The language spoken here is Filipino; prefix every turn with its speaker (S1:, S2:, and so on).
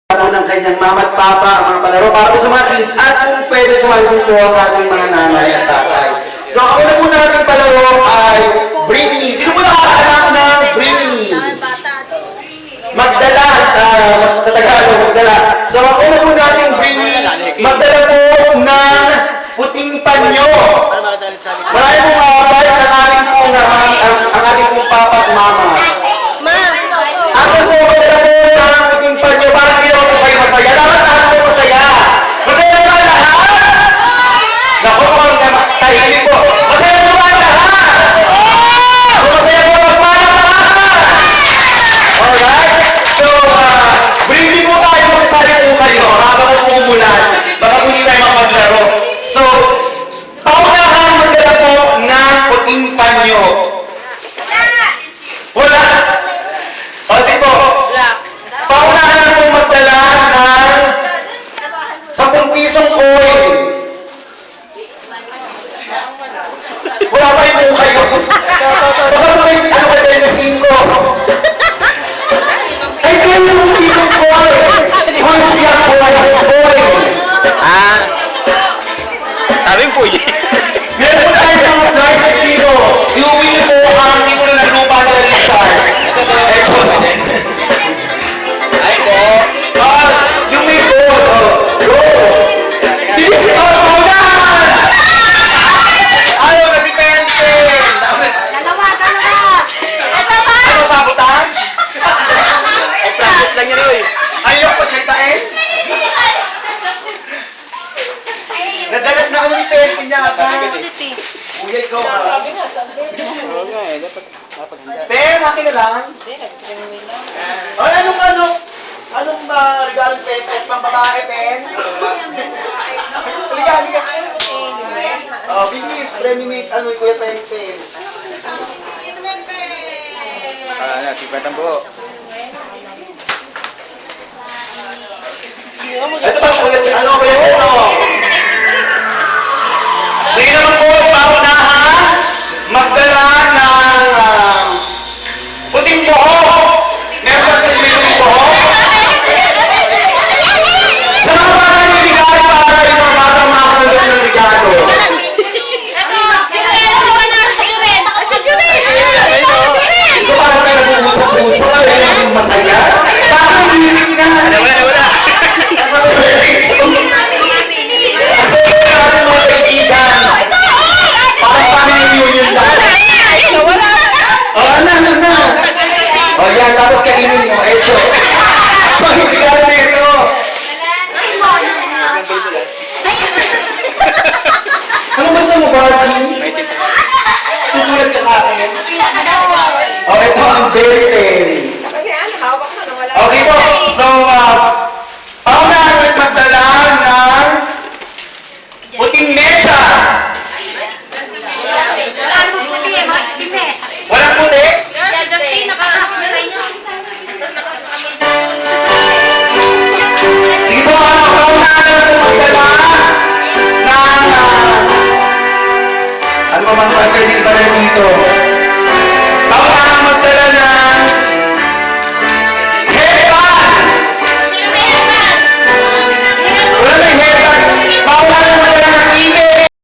S1: po ng kanyang mama at papa, ang mga palaro para po sa mga kids at kung pwede sumali din po ang ating mga nanay at tatay. So, ang una po na ating palaro ay Bring Me. Sino po nakakaalam ng Bring Me? Magdala, sa Tagalog, magdala. So, ang una po natin Bring Me, magdala po ng puting panyo. Marami pong advice ang ating pong, ang ating pong papa at mama. Ako po, magdala po ng puting panyo para hindi naman po kayo masaya. Dapat lahat po masaya. Masaya po ba lahat? Naku po, tahimik po. Masaya po ba lahat? Masaya po magpalakpakan. Alright? So, bring me po tayo, magsali po kayo. Habang umuulan, baka po hindi tayo makapaglaro. So, paunahan magdala po ng puting panyo. Wala. O, sige po. Paunahan po magdala ng 10 pisong coin. Wala pa rin po kayo. Baka po may, ano ka dahil na 5. Ay, kaya 10 pisong coin. Coin siya, coin.
S2: Sabing po yun.
S1: Meron po tayo sa mga guys at dito. Iuwi po ang tipo na naglupa nila ni Star. Eto.
S2: Ay po.
S1: Yung may gold. Go! Hindi! Unahan! Ayaw na si Pentel! Ano, sabotage?
S2: Ay, practice lang yun, oy.
S1: Ayaw pa sagtain? Nadalat na ako ni Pentel niya. Kuya, ikaw ha?
S2: Oo nga eh, dapat handa.
S1: Ben, akin na lang. Ay, anong regalong Pentel? Pang babae, Ben? Halika, halika. Oh, bilis, premimate, Kuya Pentel.
S2: Si Kwentang po.
S1: Ito ba, Kuya, Kuya Uno? Sige naman po, paunahan, magdala ng puting buhok. Meron ba sa may puting buhok? Saan ba kayo yung regalo para yung mga bata makakulot ng regalo? Ito para kayo nag-uusap-usap, kayo yung masaya? Parang hilig na.
S2: Wala.
S1: O yan, tapos kainin mo, Echo. Pagkikala na ito. Ano gusto mo, Barbie?
S2: May tip.
S1: Tumulat ka sa akin. O, ito ang berry terry. Okay po, so, paunahan ulit magdala ng puting medyas. Walang puti? Sige po, paunahan po magdala ng, ano pa bang pwede iba rin dito? Paunahan